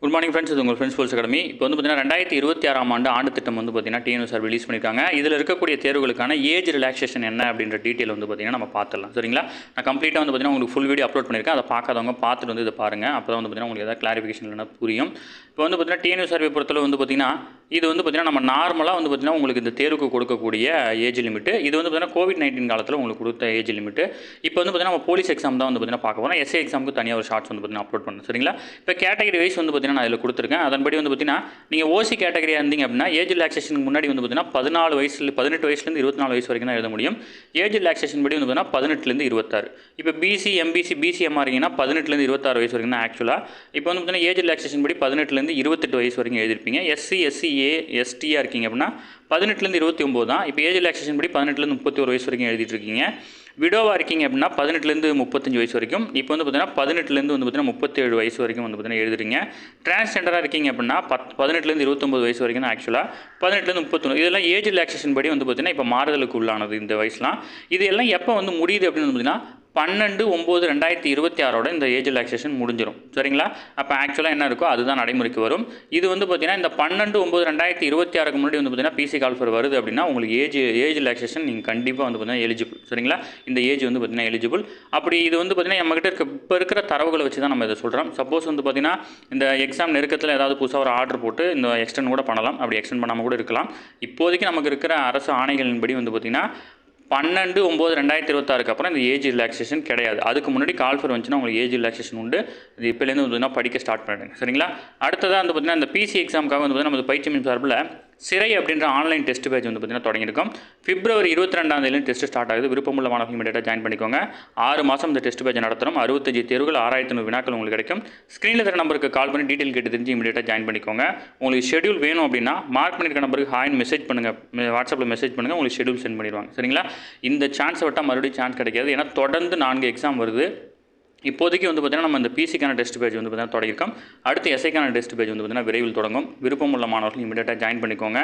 Good morning friends, இது உங்கள் friends sports academy. இப்போ வந்து பார்த்தீங்கன்னா 2026 ஆண்டு திட்டம் வந்து பார்த்தீங்கன்னா டிஎன்எஸ்ஆர் ரிலீஸ் பண்ணியிருக்காங்க. இதில் இருக்கக்கூடிய தேர்வுகளுக்கான ஏஜ் ரிலாக்ஸேஷன் என்ன அப்படின்ற டீட்டெயில் வந்து பார்த்தீங்கன்னா நம்ம பார்த்துடலாம். சரிங்களா? நான் கம்ப்ளீட்டாக வந்து பார்த்தீங்கன்னா உங்களுக்கு ஃபுல் வீடியோ அப்லோட் பண்ணியிருக்கேன். அதை பார்க்காதவங்க பார்த்துட்டு வந்து இதை பாருங்கள். அப்போ தான் வந்து பார்த்தீங்கன்னா உங்களுக்கு ஏதாவது கிளாரிஃபிகேஷன் இல்லைனா புரியும். இப்போ வந்து பார்த்தீங்கன்னா டிஎன்எஸ்ஆர் பொறுத்தளவு வந்து பார்த்தீங்கன்னா இது வந்து பார்த்தீங்கன்னா நம்ம நார்மலாக வந்து பார்த்தீங்கன்னா உங்களுக்கு இந்த தேர்வுக்கு கொடுக்கக்கூடிய ஏஜ் லிமிட்டு. இது வந்து பார்த்தீங்கன்னா கோவிட்-19 காலத்தில் உங்களுக்கு கொடுத்த ஏஜ் லிமிட்டு. இப்போ வந்து பார்த்தீங்கன்னா நம்ம போலீஸ் எக்ஸாம் தான் வந்து பார்த்தீங்கன்னா பார்க்க போகிறோம். எஸ்ஏ எக்ஸாமுக்கு தனியாக ஒரு ஷார்ட்ஸ் வந்து பார்த்தீங்கன்னா அப்லோட் பண்ணணும். சரிங்களா? இப்போ கேட்டகரி வைஸ் வந்து பார்த்தீங்கன்னா நான் இதில் கொடுத்துருக்கேன். அதன்படி வந்து பார்த்தீங்கன்னா நீங்கள் ஓசி கேட்டகரியாக இருந்தீங்க அப்படின்னா ஏஜ் ரிலாக்ஸேஷனுக்கு முன்னாடி வந்து பார்த்தீங்கன்னா 18 வயசுலேருந்து 24 வயசு வரைக்கும் தான் எழுத முடியும். ஏஜ் ரிலாக்ஸேஷன் படி வந்து பார்த்தீங்கன்னா 18லேருந்து 26. இப்போ பிசி, எம்பிசி, பிசிஎம்ஆர் இருக்கீங்கன்னா 18லேருந்து 26 வயசு வரைக்கும் தான் ஆக்சுவலாக. இப்போ வந்து பார்த்தீங்கன்னா ஏஜ் ரிலாக்ஸேஷன் படி 18லேருந்து 28 வயசு வரைக்கும் எழுதிருப்பீங்க. எஸ்சி, எஸ்சிஏ, எஸ்டியாக இருக்கீங்க அப்படின்னா 18லேருந்து 29 தான். இப்போ ஏஜ் ரிலாக்ஸேஷன் படி 18லேருந்து 31 வயசு வரைக்கும் எழுதிட்டு இருக்கீங்க. விடோவாக இருக்கீங்க அப்படின்னா 18லேருந்து 35 வயசு வரைக்கும். இப்போ வந்து பார்த்தீங்கன்னா 18லேருந்து வந்து பார்த்தீங்கன்னா 37 வயசு வரைக்கும் வந்து பார்த்தீங்கன்னா எழுதுறீங்க. டிரான்ஸ்ஜெண்டராக இருக்கீங்க அப்படின்னா 18லேருந்து 29 வயசு வரைக்கும் தான் ஆக்சுவலாக. 18லேருந்து 31 இதெல்லாம் ஏஜ் ரிலாக்ஸேஷன் படி வந்து பார்த்தீங்கன்னா இப்போ மாறுதலுக்கு உள்ளானது இந்த வயசுலாம். இது எல்லாம் எப்போ வந்து முடியுது அப்படின்னு வந்து பார்த்தீங்கன்னா 12/9/2026 இந்த ஏஜ் ரிலாக்ஸேஷன் முடிஞ்சிடும். சரிங்களா? அப்போ ஆக்சுவலாக என்ன இருக்கோ அதுதான் நடைமுறைக்கு வரும். இது வந்து பார்த்தீங்கன்னா இந்த 12/9/2026க்கு முன்னாடி வந்து பார்த்தீங்கன்னா பிசி கால்ஃபர் வருது அப்படின்னா உங்களுக்கு ஏஜ் ரிலாக்ஸேஷன் நீங்கள் கண்டிப்பாக வந்து பார்த்தீங்கன்னா எலிஜிபிள். சரிங்களா? இந்த ஏஜ் வந்து பார்த்தீங்கன்னா எலிஜிபிள். அப்படி இது வந்து பார்த்தீங்கன்னா நம்மகிட்ட இப்போ இருக்கிற தரவுகளை வச்சு தான் நம்ம இதை சொல்கிறோம். சப்போஸ் வந்து பார்த்தீங்கன்னா இந்த எக்ஸாம் நெருக்கத்தில் ஏதாவது புதுசாக ஒரு ஆர்டர் போட்டு இந்த எக்ஸ்டெண்ட் கூட பண்ணலாம். அப்படி எக்ஸ்டெண்ட் பண்ணாமல் கூட இருக்கலாம். இப்போதைக்கு நமக்கு இருக்கிற அரசு ஆணைகளின்படி வந்து பார்த்தீங்கன்னா 12/9/2026க்கு அப்புறம் இந்த ஏஜ் ரிலாக்ஸேஷன் கிடையாது. அதுக்கு முன்னாடி கால்ஃபர் வந்துச்சுன்னா உங்களுக்கு ஏஜ் ரிலாக்ஸேஷன் உண்டு. இது இப்போலேருந்து வந்து படிக்க ஸ்டார்ட் பண்ணிடுங்க. சரிங்களா? அடுத்ததாக வந்து பார்த்தீங்கன்னா இந்த பிசி எக்ஸாமுக்காக வந்து பார்த்தீங்கன்னா நம்ம பயிற்சி மின் சார்பில் சிறை அப்படின்ற ஆன்லைன் டெஸ்ட் பேஜ் வந்து பார்த்தீங்கன்னா தொடங்கியிருக்கோம். பிப்ரவரி 22 டெஸ்ட் ஸ்டார்ட் ஆகுது. விருப்பமுள்ள மாணவர்கள் இமீடியட்டாக ஜாயின் பண்ணிக்கோங்க. 6 மாதம் இந்த டெஸ்ட் பேஜ் நடத்துகிறோம். 65 தேர்வுகள், 6500 வினாக்கள் உங்களுக்கு கிடைக்கும். ஸ்க்ரீனில் தர நம்பருக்கு கால் பண்ணி டீட்டெயில் கேட்டு தெரிஞ்சு இமீடியட்டாக ஜாயின் பண்ணிக்கோங்க. உங்களுக்கு ஷெடியூல் வேணும் அப்படின்னா மார்க் பண்ணியிருக்க நம்பருக்கு ஹாய்னு மெசேஜ் பண்ணுங்கள். வாட்ஸ்அப்பில் மெசேஜ் பண்ணுங்கள். உங்களுக்கு ஷெடியூல் சென்ட் பண்ணிடுவாங்க. சரிங்களா? இந்த சான்ஸை விட்டால் மறுபடியும் சான்ஸ் கிடைக்காது. ஏன்னா தொடர்ந்து 4 எக்ஸாம் வருது. இப்போதைக்கு வந்து பார்த்தீங்கன்னா நம்ம இந்த பிசிக்கான டெஸ்ட் பேஜ் வந்து பார்த்தீங்கன்னா தொடங்கியிருக்கோம். அடுத்து எஸ்ஐக்கான டெஸ்ட் பேஜ் வந்து பார்த்தீங்கன்னா விரைவில் தொடங்கும். விருப்பம் உள்ள மாணவர்கள் இமீடியட்டாக ஜாயின் பண்ணிக்கோங்க.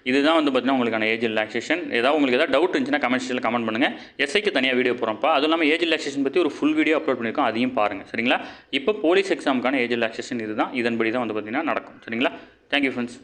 இதுதான் வந்து பார்த்தீங்கன்னா உங்களுக்கான ஏஜ் ரிலாக்ஸேஷன். உங்களுக்கு ஏதாவது டவுட் இருந்துச்சுன்னா கமெண்ட் செக்ஷனில் கமெண்ட் பண்ணுங்கள். எஸ்ஐக்கு தனியாக வீடியோ போகிறோம்ப்பா. அதுவும் இல்லாமல் ஏஜ் ரிலாக்ஸேஷன் பற்றி ஒரு ஃபுல் வீடியோ அப்லோட் பண்ணியிருக்கோம். அதையும் பாருங்கள். சரிங்களா? இப்போ போலீஸ் எக்ஸாமுக்கான ஏஜ் ரிலாக்ஸேஷன் இதுதான். இதன்படி தான் வந்து பார்த்தீங்கன்னா நடக்கும். சரிங்களா? Thank you friends.